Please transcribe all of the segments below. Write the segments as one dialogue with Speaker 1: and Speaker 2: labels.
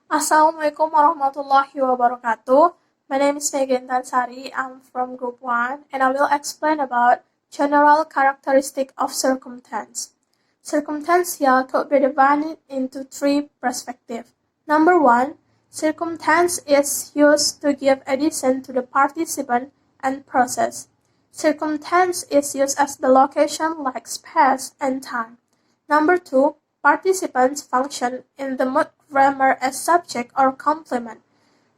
Speaker 1: Assalamualaikum warahmatullahi wabarakatuh. My name is Circumtance. I'm from Group 1 and I will explain about general characteristic of circumtance. Circumtance here could be divided into three perspectives. Number 1, circumtance is used to give addition to the participant and process. Circumtance is used as the location like space and time. Number 2, participants function in the mood grammar as subject or complement.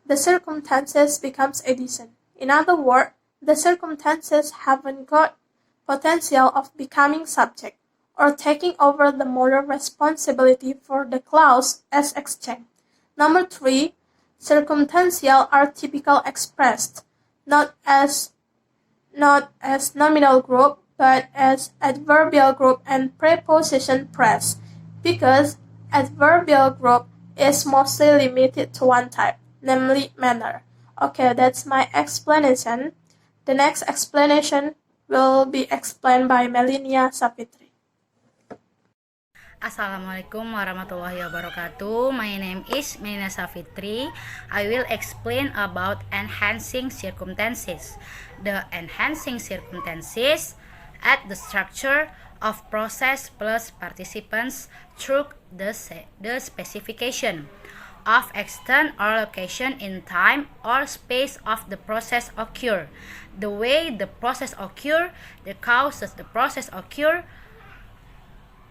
Speaker 1: The circumstances becomes addition. In other words, the circumstances haven't got potential of becoming subject or taking over the moral responsibility for the clause as exchange. Number 3, circumstantial are typical expressed not as nominal group but as adverbial group and preposition phrase, because adverbial group is mostly limited to one type, namely manner. Okay, that's my explanation. The next explanation will be explained by Melinia Savitri.
Speaker 2: Assalamualaikum warahmatullahi wabarakatuh. My name is Melina Savitri. I will explain about enhancing circumstances. The enhancing circumstances add the structure of process plus participants through the specification of extent or location in time or space of the process occur, the way the process occur, the causes the process occur,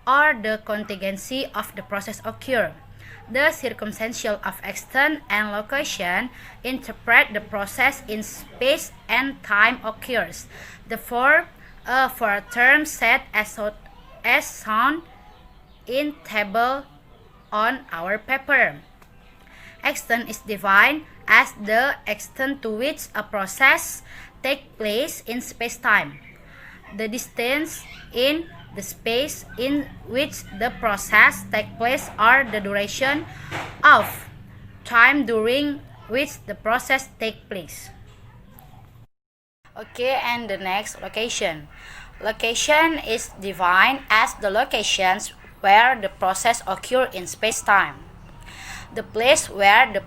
Speaker 2: or the contingency of the process occur. The circumstantial of extent and location interpret the process in space and time occurs. Therefore, for a term set as shown in table on our paper. Extent is defined as the extent to which a process takes place in space-time. The distance in the space in which the process takes place or the duration of time during which the process takes place. Okay, and the next location. Location is defined as the locations where the process occurs in space-time. The place where the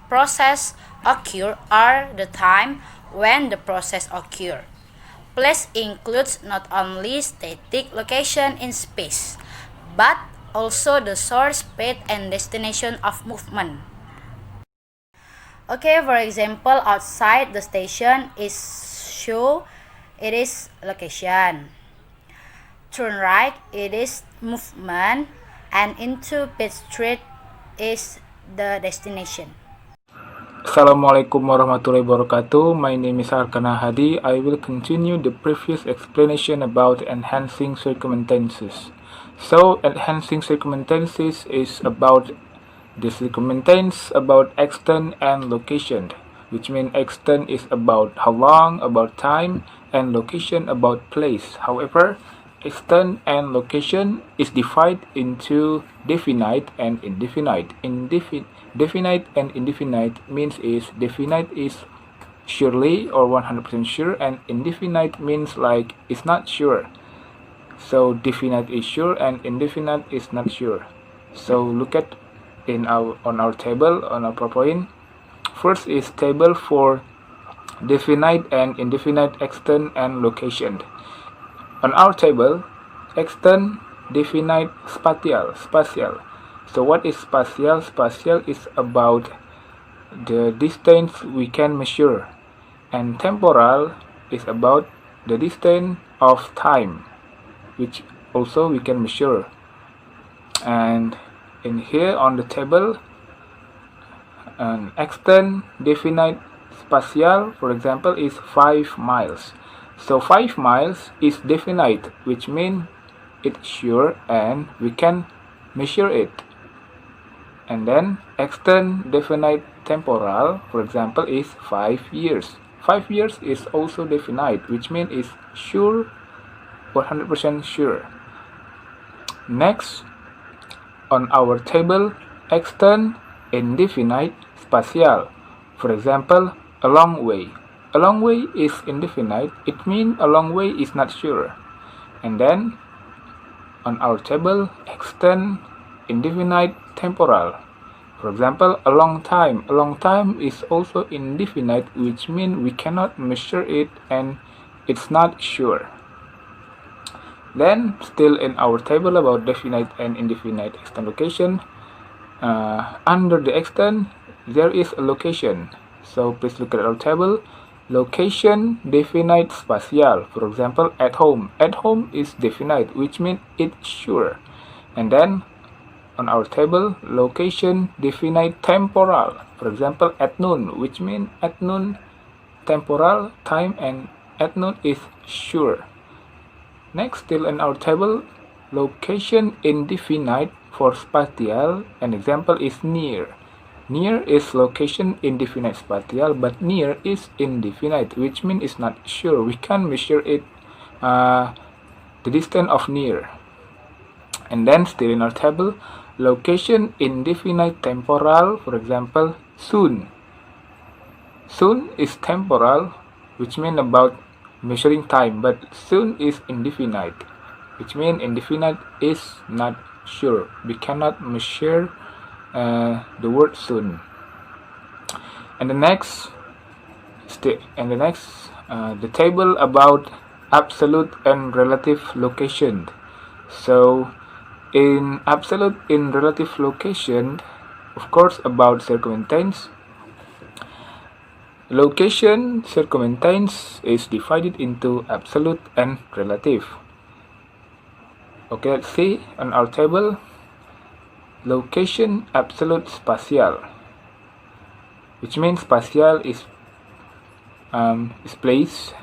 Speaker 2: process occurs or the time when the process occurs. Place includes not only static location in space, but also the source, path, and destination of movement. Okay, for example, outside the station is show, it is location. Turn right, it is movement, and into Pitt Street is the destination.
Speaker 3: Assalamualaikum warahmatullahi wabarakatuh. My name is Arkana Hadi. I will continue the previous explanation about enhancing circumstances. So, enhancing circumstances is about the circumstance about extent and location, which means extent is about how long, about time, and location about place. However, extent and location is divided into definite and indefinite. Definite and indefinite means is definite is surely or 100% sure, and indefinite means like it's not sure. So definite is sure and indefinite is not sure. So look at on our table on our PowerPoint. First is table for definite and indefinite extent and location. On our table, extent, definite, spatial. So what is spatial? Spatial is about the distance we can measure, and temporal is about the distance of time, which also we can measure. And in here on the table, an extent, definite, spatial, for example, is 5 miles. So 5 miles is definite, which means it's sure and we can measure it. And then extent, definite, temporal, for example, is 5 years. 5 years is also definite, which means it's sure, 100% sure. Next, on our table, extent, indefinite, spatial. For example, a long way. A long way is indefinite, it means a long way is not sure. And then, on our table, extent, indefinite, temporal. For For example, a long time. A long time is also indefinite, which means we cannot measure it and it's not sure. Then, still in our table about definite and indefinite extent location, under the extent, there is a location. So please look at our table. Location, definite, spatial. For example, at home. At home is definite, which means it's sure. And then on our table, location, definite, temporal. For example, at noon, which means at noon, temporal, time, and at noon is sure. Next, still in our table, location indefinite for spatial. An example is near. Near is location indefinite spatial, but near is indefinite, which means it's not sure. We can measure it, the distance of near. And then still in our table, location indefinite temporal. For example, soon. Soon is temporal, which means about measuring time, but soon is indefinite, which means indefinite is not sure. We cannot measure the word soon. And the next, the table about absolute and relative location. So in absolute and relative location, of course, about circumtance. Location circumtance is divided into absolute and relative. Okay, let's see on our table. Location absolute spatial, which means spatial is place.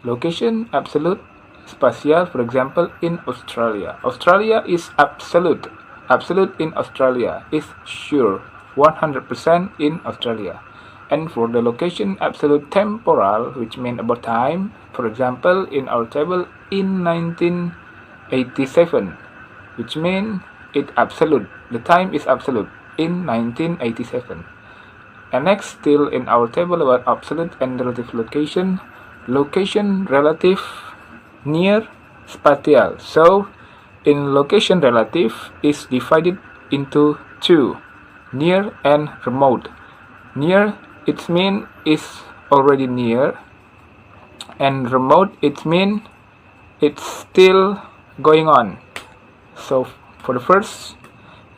Speaker 3: Location absolute spatial, for example, in Australia. Australia is absolute. Absolute in Australia is sure, 100% in Australia. And for the location absolute temporal, which means about time, for example, in our table, in 1987, which means it absolute. The time is absolute in 1987. And next, still in our table about absolute and relative location, location relative, near, spatial. So in location relative is divided into two, near and remote. Near, it means is already near, and remote, it means it's still going on. So for the first,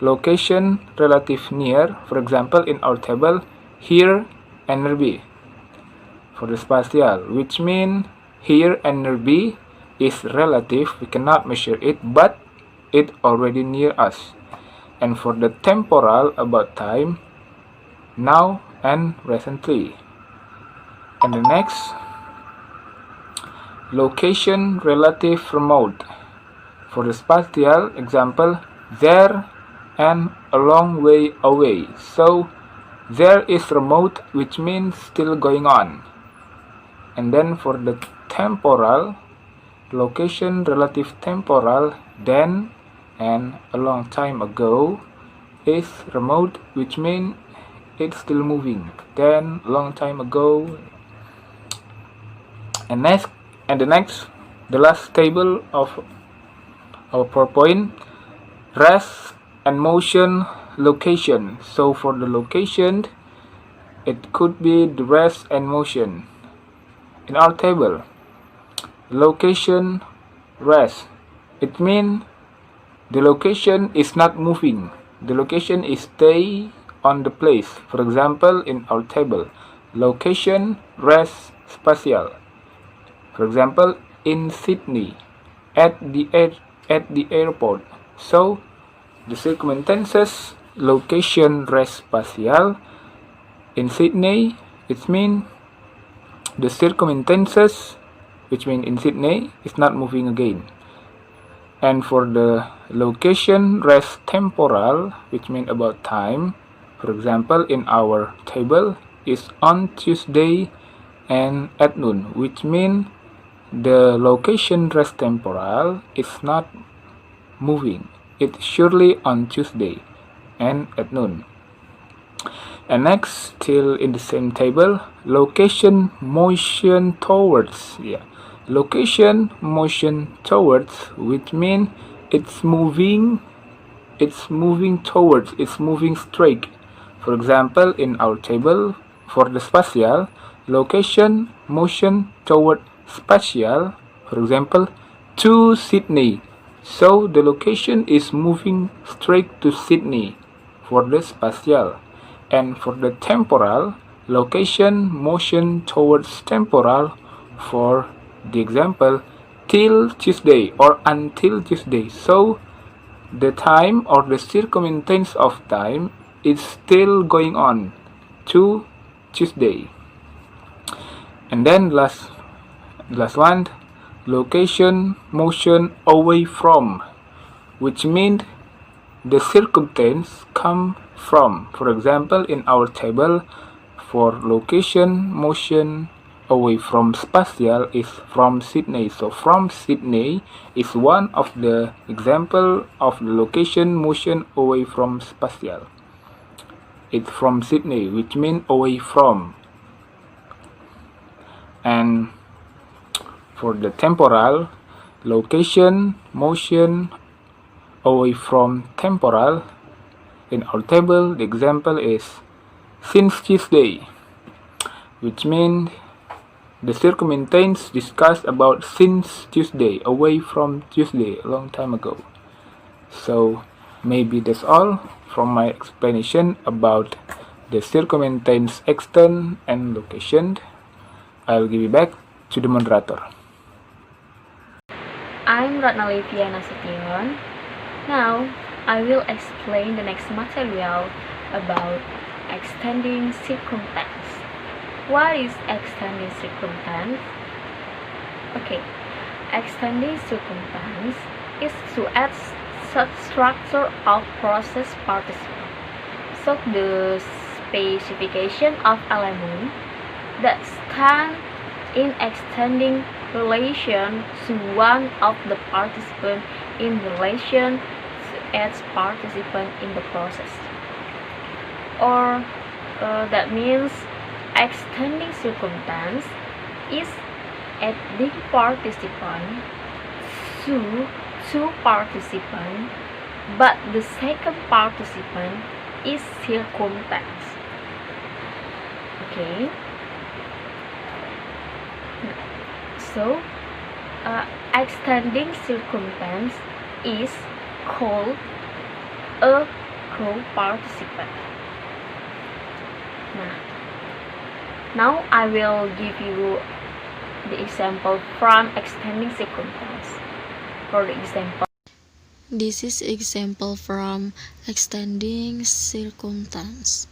Speaker 3: location relative near, for example, in our table, here and nearby. For the spatial, which means here and nearby is relative, we cannot measure it, but it already near us. And for the temporal, about time, now and recently. And the next, location relative remote. For the spatial example, there and a long way away. So there is remote, which means still going on. And then for the temporal, location relative temporal, then and a long time ago is remote, which means it's still moving. Then long time ago. And the last table of our PowerPoint, rest and motion location. So for the location, it could be the rest and motion. In our table, location rest, it means the location is not moving. The location is stay on the place. For example, in our table, location rest spatial. For example, in Sydney, at the airport. So the circumstances, location rest spatial. In Sydney, it means the circumstances, which means in Sydney, is not moving again. And for the location rest temporal, which means about time, for example, in our table, is on Tuesday and at noon, which means the location rest temporal is not moving. It's surely on Tuesday and at noon. And next, still in the same table, location motion towards. Location motion towards, which means it's moving it's moving towards, it's moving straight. For example, in our table for the spatial, location, motion toward spatial, for example, to Sydney. So the location is moving straight to Sydney for the spatial. And for the temporal, location, motion towards temporal for the example, till Tuesday or until Tuesday. So the time or the circumtance of time is still going on to Tuesday. And then last one, location, motion away from, which means the circumstance come from. For example, in our table for location, motion away from spatial is from Sydney. So from Sydney is one of the example of the location, motion away from spatial. It's from Sydney, which means away from. And for the temporal, location, motion away from temporal, in our table the example is since Tuesday, which means the circumstance discussed about since Tuesday, away from Tuesday, a long time ago. So maybe that's all from my explanation about the circumstance extent and location. I'll give it back to the moderator.
Speaker 4: I'm Ratnalivia Nasution. Now, I will explain the next material about extending circumtance. What is extending circumtance? Okay, extending circumtance is to add substructure of process participant. So the specification of element that stand in extending relation to one of the participants in relation to its participant in the process. Or that means extending circumtance is adding participant to two participants, but the second participant is circumtance. Okay. So, extending circumtance is called a co-participant. Now I will give you the example from extending circumtance. For the example,
Speaker 5: This is example from extending circumtance.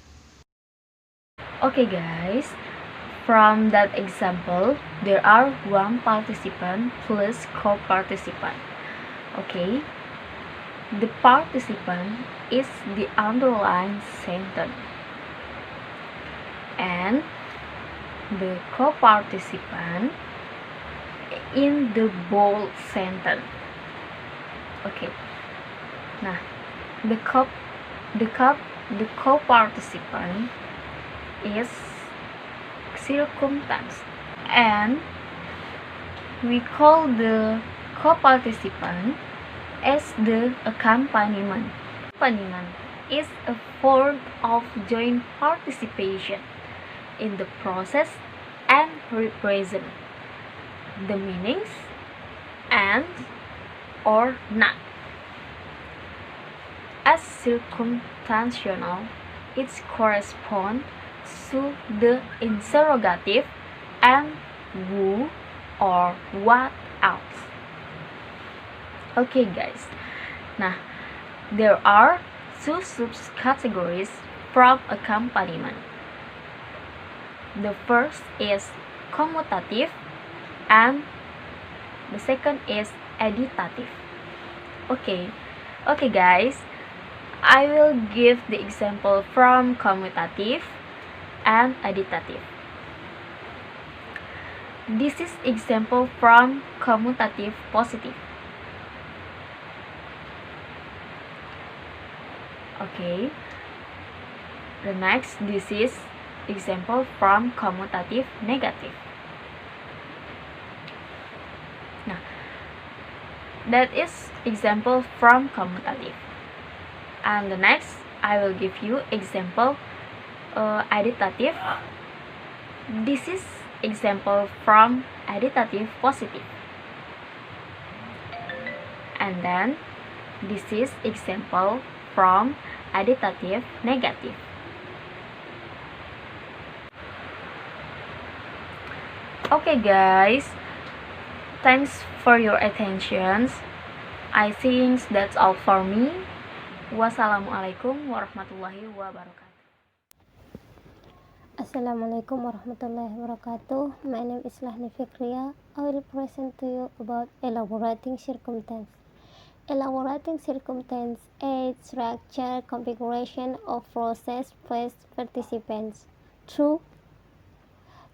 Speaker 4: okay guys, from that example, there are one participant plus co-participant. Okay, the participant is the underlying sentence, and the co-participant in the bold sentence. Okay, nah, the co-participant is circumtance, and we call the co-participant as the accompaniment. Accompaniment is a form of joint participation in the process and represent the meanings and or not. As circumstantial, it corresponds to the interrogative and who or what else. Okay guys, now there are two subcategories from accompaniment. The first is commutative and the second is additive. Okay guys, I will give the example from commutative and additive. This is example from commutative positive. Okay, the next, this is example from commutative negative. Now, that is example from commutative. And the next, I will give you example additive. This is example from additive positive. And then this is example from additive negative. Okay guys, thanks for your attention. I think that's all for me. Wassalamualaikum warahmatullahi wabarakatuh.
Speaker 6: Assalamualaikum warahmatullahi wabarakatuh. My name is Lahni Fikriya. I will present to you about elaborating circumtance. Elaborating circumtance is structure configuration of process plus participants through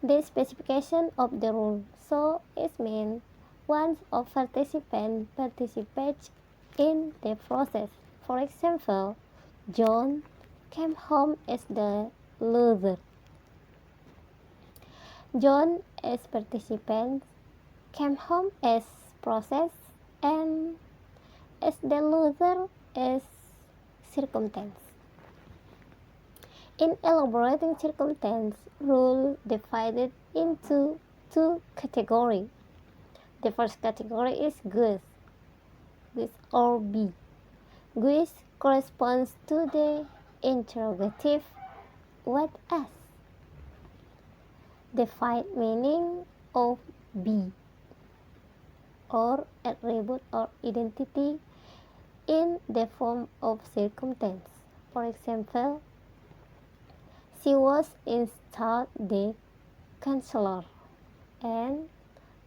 Speaker 6: the specification of the rule. So it means one of participants participates in the process. For example, John came home as the loser. John as participant came home as process and as the loser as circumstance. In elaborating circumstance, rule divided into two categories. The first category is goods or B. Goods corresponds to the interrogative what as. Define meaning of B or attribute or identity in the form of circumstance. For example, she was installed the counselor and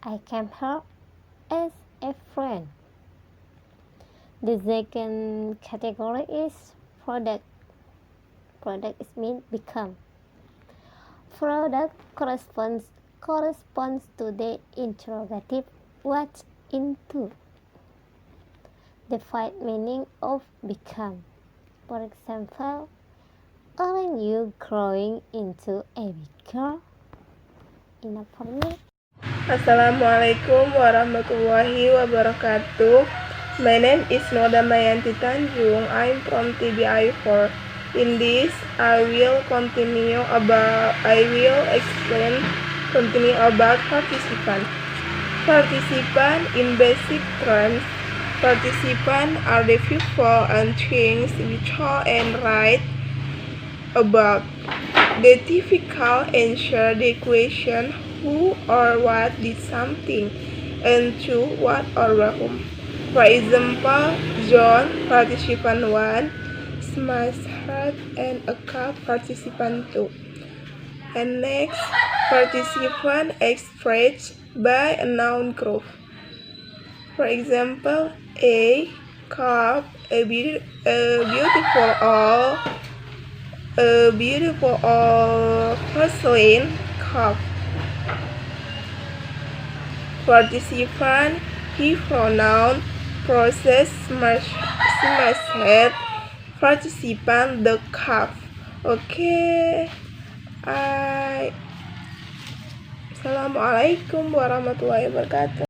Speaker 6: I came her as a friend. The second category is product. Product is mean become. Product corresponds to the interrogative what into. Define meaning of become. For example, aren't you growing into a big girl? Enough for me.
Speaker 7: Assalamualaikum warahmatullahi wabarakatuh. My name is Noda Mayanti Tanjung. I'm from TBI 4. In this, I will continue about participant. Participant in basic terms. Participants are the people and things we talk and write about. The difficult answer the question who or what did something and to what or whom. For example, John, participant 1, smashed heart and a cup, participant 2. And next, participant expressed by a noun group. For example, a cup, a beautiful porcelain cup. Participant, he pronoun, process, head, participant, the cup. Okay. Assalamualaikum warahmatullahi wabarakatuh.